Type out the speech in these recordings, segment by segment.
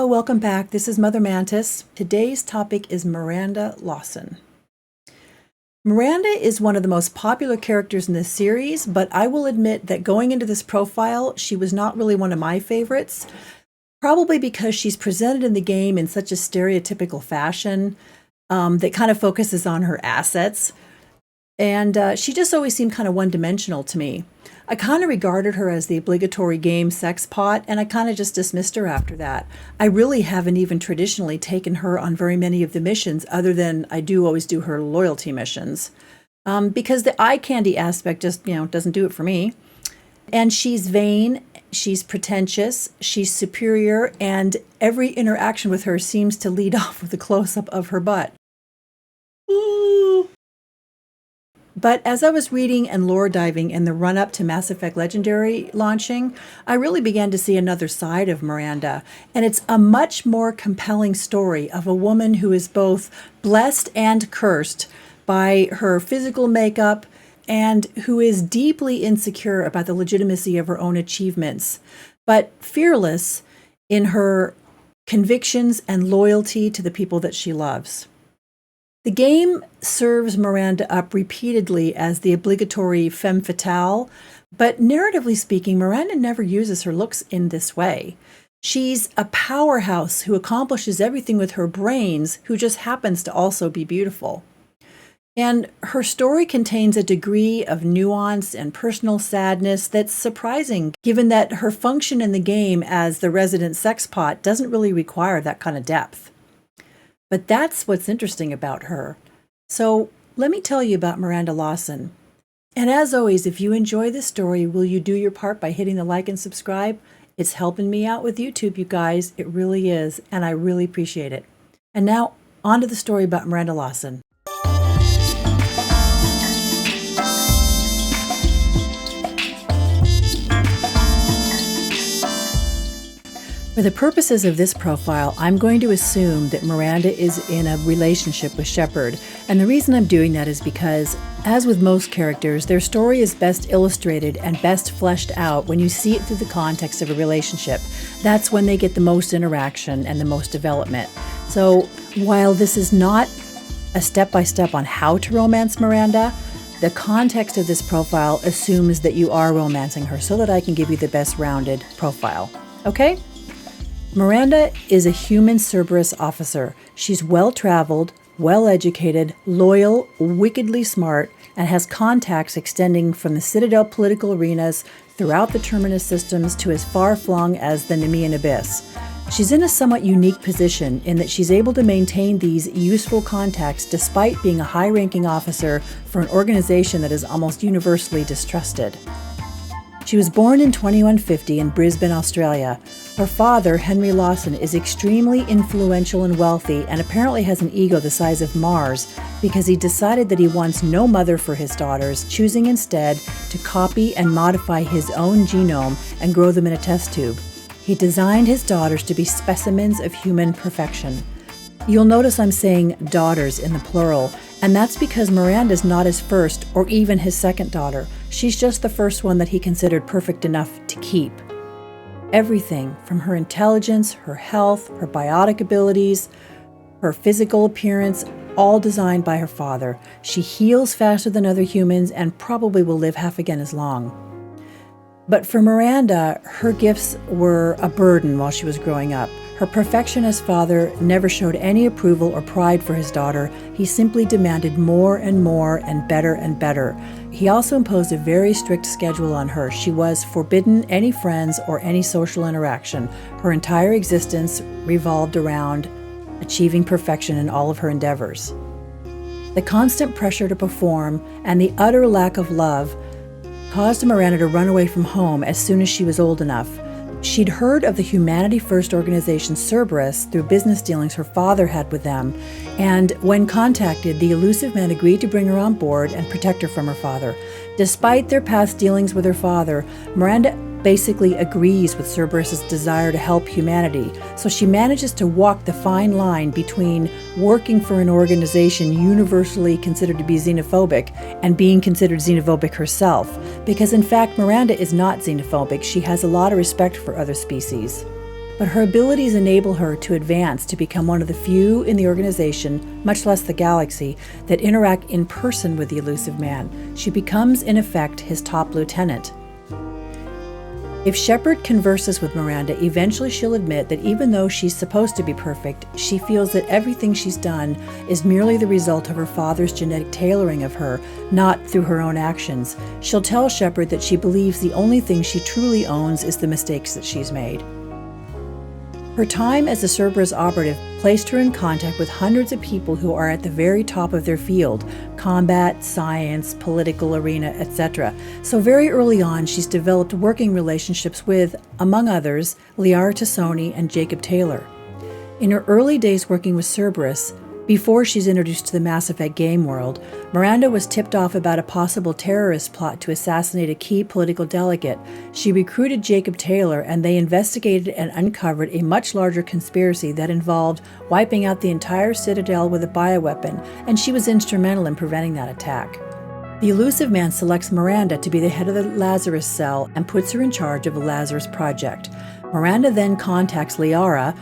welcome back. This is Mother Mantis. Today's topic is Miranda Lawson. Miranda is one of the most popular characters in this series, but I will admit that going into this profile, she was not really one of my favorites, probably because she's presented in the game in such a stereotypical fashion that kind of focuses on her assets. And she just always seemed kind of one-dimensional to me. I kind of regarded her as the obligatory game sex pot, and I kind of just dismissed her after that. I really haven't even traditionally taken her on very many of the missions, other than I do always do her loyalty missions, because the eye candy aspect just, doesn't do it for me. And she's vain, she's pretentious, she's superior, and every interaction with her seems to lead off with a close-up of her butt. Ooh. But as I was reading and lore diving in the run-up to Mass Effect Legendary launching, I really began to see another side of Miranda. And it's a much more compelling story of a woman who is both blessed and cursed by her physical makeup and who is deeply insecure about the legitimacy of her own achievements, but fearless in her convictions and loyalty to the people that she loves. The game serves Miranda up repeatedly as the obligatory femme fatale, but narratively speaking, Miranda never uses her looks in this way. She's a powerhouse who accomplishes everything with her brains, who just happens to also be beautiful. And her story contains a degree of nuance and personal sadness that's surprising, given that her function in the game as the resident sex pot doesn't really require that kind of depth. But that's what's interesting about her. So let me tell you about Miranda Lawson. And as always, if you enjoy this story, will you do your part by hitting the like and subscribe? It's helping me out with YouTube, you guys. It really is. And I really appreciate it. And now on to the story about Miranda Lawson. For the purposes of this profile, I'm going to assume that Miranda is in a relationship with Shepard, and the reason I'm doing that is because, as with most characters, their story is best illustrated and best fleshed out when you see it through the context of a relationship. That's when they get the most interaction and the most development. So, while this is not a step-by-step on how to romance Miranda, the context of this profile assumes that you are romancing her so that I can give you the best rounded profile. Okay? Miranda is a human Cerberus officer. She's well-traveled, well-educated, loyal, wickedly smart, and has contacts extending from the Citadel political arenas throughout the Terminus systems to as far-flung as the Nemean Abyss. She's in a somewhat unique position in that she's able to maintain these useful contacts despite being a high-ranking officer for an organization that is almost universally distrusted. She was born in 2150 in Brisbane, Australia. Her father, Henry Lawson, is extremely influential and wealthy and apparently has an ego the size of Mars because he decided that he wants no mother for his daughters, choosing instead to copy and modify his own genome and grow them in a test tube. He designed his daughters to be specimens of human perfection. You'll notice I'm saying daughters in the plural, and that's because Miranda's not his first or even his second daughter. She's just the first one that he considered perfect enough to keep. Everything from her intelligence, her health, her biotic abilities, her physical appearance, all designed by her father. She heals faster than other humans and probably will live half again as long. But for Miranda, her gifts were a burden while she was growing up. Her perfectionist father never showed any approval or pride for his daughter. He simply demanded more and more and better and better. He also imposed a very strict schedule on her. She was forbidden any friends or any social interaction. Her entire existence revolved around achieving perfection in all of her endeavors. The constant pressure to perform and the utter lack of love caused Miranda to run away from home as soon as she was old enough. She'd heard of the Humanity First organization Cerberus through business dealings her father had with them, and when contacted, the elusive man agreed to bring her on board and protect her from her father. Despite their past dealings with her father, Miranda basically agrees with Cerberus's desire to help humanity, so she manages to walk the fine line between working for an organization universally considered to be xenophobic and being considered xenophobic herself, because in fact Miranda is not xenophobic. She has a lot of respect for other species. but her abilities enable her to advance to become one of the few in the organization, much less the galaxy, that interact in person with the elusive man. She becomes, in effect, his top lieutenant. If Shepard converses with Miranda, eventually she'll admit that even though she's supposed to be perfect, she feels that everything she's done is merely the result of her father's genetic tailoring of her, not through her own actions. She'll tell Shepard that she believes the only thing she truly owns is the mistakes that she's made. Her time as a Cerberus operative placed her in contact with hundreds of people who are at the very top of their field: combat, science, political arena, etc. So very early on, she's developed working relationships with, among others, Liara Tassoni and Jacob Taylor. In her early days working with Cerberus, before she's introduced to the Mass Effect game world, Miranda was tipped off about a possible terrorist plot to assassinate a key political delegate. She recruited Jacob Taylor, and they investigated and uncovered a much larger conspiracy that involved wiping out the entire Citadel with a bioweapon, and she was instrumental in preventing that attack. The elusive man selects Miranda to be the head of the Lazarus cell and puts her in charge of the Lazarus project. Miranda then contacts Liara,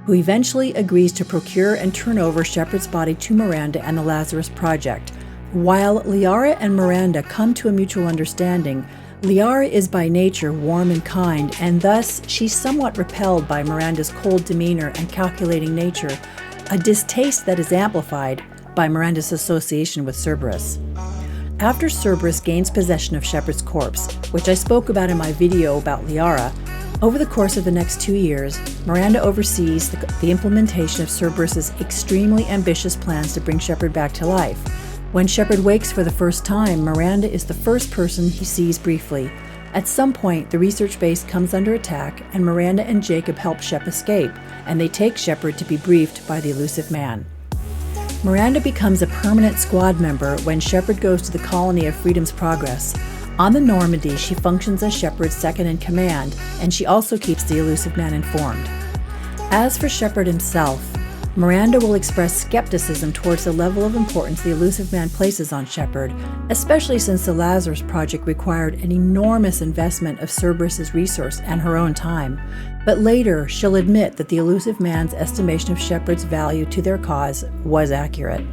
who eventually agrees to procure and turn over Shepard's body to Miranda and the Lazarus Project. While Liara and Miranda come to a mutual understanding, Liara is by nature warm and kind, and thus she's somewhat repelled by Miranda's cold demeanor and calculating nature, a distaste that is amplified by Miranda's association with Cerberus. After Cerberus gains possession of Shepard's corpse, which I spoke about in my video about Liara, over the course of the next 2 years, Miranda oversees the implementation of Cerberus's extremely ambitious plans to bring Shepard back to life. When Shepard wakes for the first time, Miranda is the first person he sees briefly. At some point, the research base comes under attack, and Miranda and Jacob help Shep escape, and they take Shepard to be briefed by the elusive man. Miranda becomes a permanent squad member when Shepard goes to the colony of Freedom's Progress. On the Normandy, she functions as Shepard's second-in-command, and she also keeps the elusive man informed. As for Shepard himself, Miranda will express skepticism towards the level of importance the elusive man places on Shepard, especially since the Lazarus Project required an enormous investment of Cerberus's resource and her own time. But later, she'll admit that the elusive man's estimation of Shepard's value to their cause was accurate.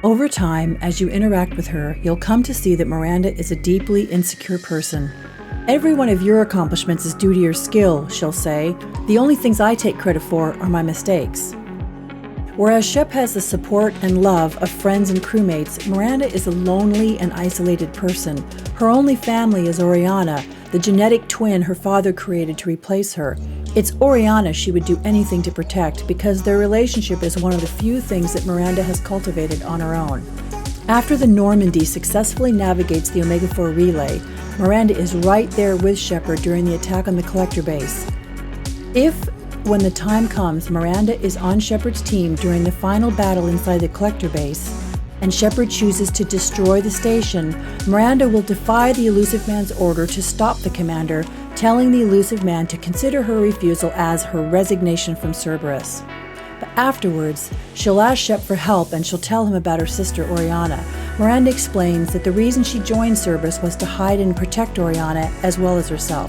Over time, as you interact with her, you'll come to see that Miranda is a deeply insecure person. "Every one of your accomplishments is due to your skill," she'll say. "The only things I take credit for are my mistakes." Whereas Shep has the support and love of friends and crewmates, Miranda is a lonely and isolated person. Her only family is Oriana, the genetic twin her father created to replace her. It's Oriana she would do anything to protect, because their relationship is one of the few things that Miranda has cultivated on her own. After the Normandy successfully navigates the Omega-4 relay, Miranda is right there with Shepard during the attack on the Collector base. If, when the time comes, Miranda is on Shepard's team during the final battle inside the Collector base, and Shepard chooses to destroy the station, Miranda will defy the elusive man's order to stop the commander, telling the elusive man to consider her refusal as her resignation from Cerberus. But afterwards, she'll ask Shep for help, and she'll tell him about her sister Oriana. Miranda explains that the reason she joined Cerberus was to hide and protect Oriana as well as herself.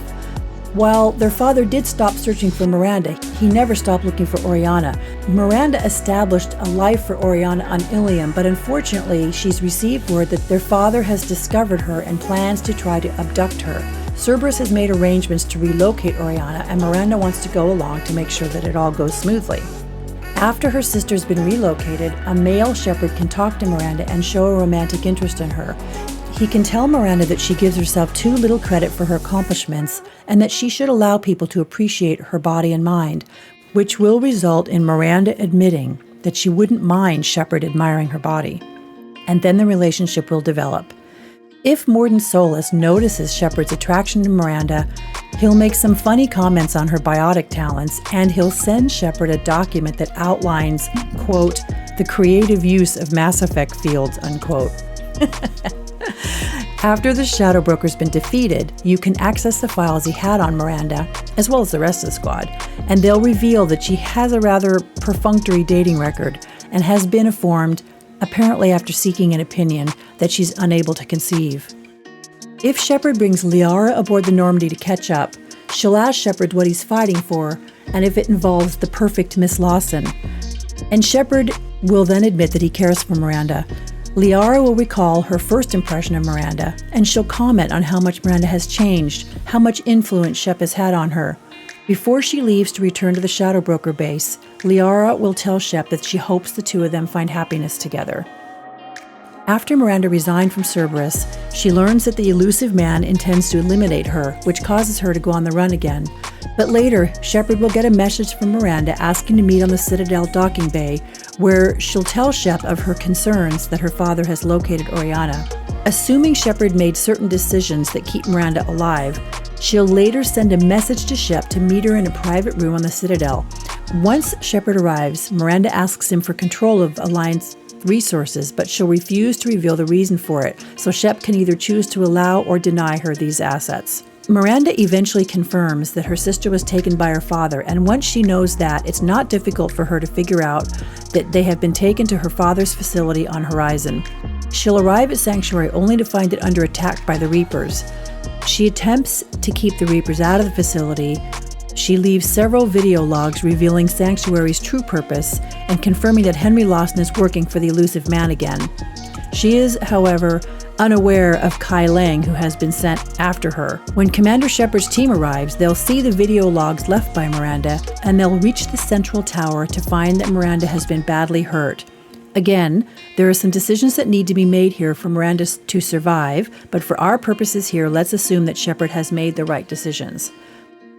While their father did stop searching for Miranda, he never stopped looking for Oriana. Miranda established a life for Oriana on Ilium, but unfortunately, she's received word that their father has discovered her and plans to try to abduct her. Cerberus has made arrangements to relocate Oriana, and Miranda wants to go along to make sure that it all goes smoothly. After her sister's been relocated, a male Shepard can talk to Miranda and show a romantic interest in her. He can tell Miranda that she gives herself too little credit for her accomplishments and that she should allow people to appreciate her body and mind, which will result in Miranda admitting that she wouldn't mind Shepard admiring her body. And then the relationship will develop. If Mordin Solus notices Shepard's attraction to Miranda, he'll make some funny comments on her biotic talents, and he'll send Shepard a document that outlines, quote, the creative use of Mass Effect fields, unquote. After the Shadow Broker's been defeated, you can access the files he had on Miranda, as well as the rest of the squad, and they'll reveal that she has a rather perfunctory dating record and has been informed, apparently after seeking an opinion, that she's unable to conceive. If Shepard brings Liara aboard the Normandy to catch up, She'll ask Shepard what he's fighting for and if it involves the perfect Miss Lawson. And Shepard will then admit that he cares for Miranda. Liara will recall her first impression of Miranda, and she'll comment on how much Miranda has changed, how much influence Shep has had on her. Before she leaves to return to the Shadow Broker base, Liara will tell Shep that she hopes the two of them find happiness together. After Miranda resigned from Cerberus, she learns that the elusive man intends to eliminate her, which causes her to go on the run again. But later, Shepard will get a message from Miranda asking to meet on the Citadel docking bay, where she'll tell Shep of her concerns that her father has located Oriana. Assuming Shepard made certain decisions that keep Miranda alive, she'll later send a message to Shep to meet her in a private room on the Citadel. Once Shepard arrives, Miranda asks him for control of Alliance resources, but she'll refuse to reveal the reason for it, so Shep can either choose to allow or deny her these assets. Miranda eventually confirms that her sister was taken by her father, and once she knows that, it's not difficult for her to figure out that they have been taken to her father's facility on Horizon. She'll arrive at Sanctuary only to find it under attack by the Reapers. She attempts to keep the Reapers out of the facility. She leaves several video logs revealing Sanctuary's true purpose and confirming that Henry Lawson is working for the elusive man again. She is, however, unaware of Kai Lang, who has been sent after her. When Commander Shepard's team arrives, they'll see the video logs left by Miranda, and they'll reach the central tower to find that Miranda has been badly hurt. Again, there are some decisions that need to be made here for Miranda to survive, but for our purposes here, let's assume that Shepard has made the right decisions.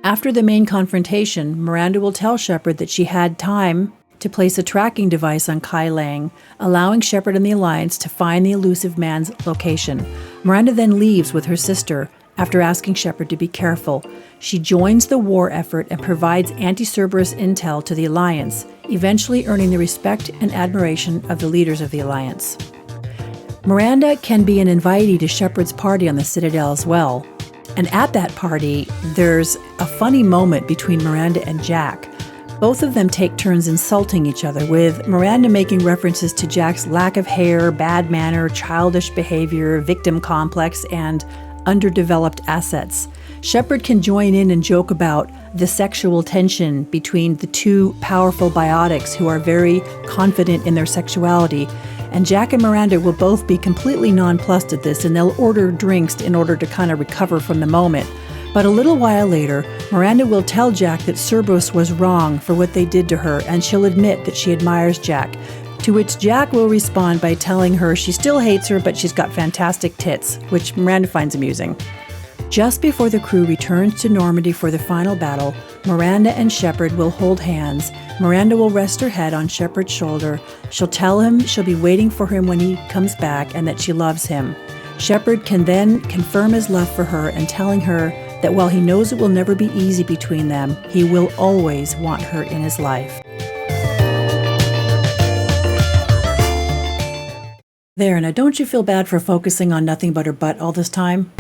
After the main confrontation, Miranda will tell Shepard that she had time to place a tracking device on Kai Lang, allowing Shepard and the Alliance to find the elusive man's location. Miranda then leaves with her sister after asking Shepard to be careful. She joins the war effort and provides anti-Cerberus intel to the Alliance, eventually earning the respect and admiration of the leaders of the Alliance. Miranda can be an invitee to Shepard's party on the Citadel as well. And at that party, there's a funny moment between Miranda and Jack. Both of them take turns insulting each other, with Miranda making references to Jack's lack of hair, bad manner, childish behavior, victim complex, and underdeveloped assets. Shepard can join in and joke about the sexual tension between the two powerful biotics who are very confident in their sexuality. And Jack and Miranda will both be completely nonplussed at this, and they'll order drinks in order to kind of recover from the moment. But a little while later, Miranda will tell Jack that Cerberus was wrong for what they did to her, and she'll admit that she admires Jack, to which Jack will respond by telling her she still hates her, but she's got fantastic tits, which Miranda finds amusing. Just before the crew returns to Normandy for the final battle, Miranda and Shepard will hold hands. Miranda will rest her head on Shepard's shoulder. She'll tell him she'll be waiting for him when he comes back and that she loves him. Shepard can then confirm his love for her and telling her that while he knows it will never be easy between them, he will always want her in his life. There, now don't you feel bad for focusing on nothing but her butt all this time?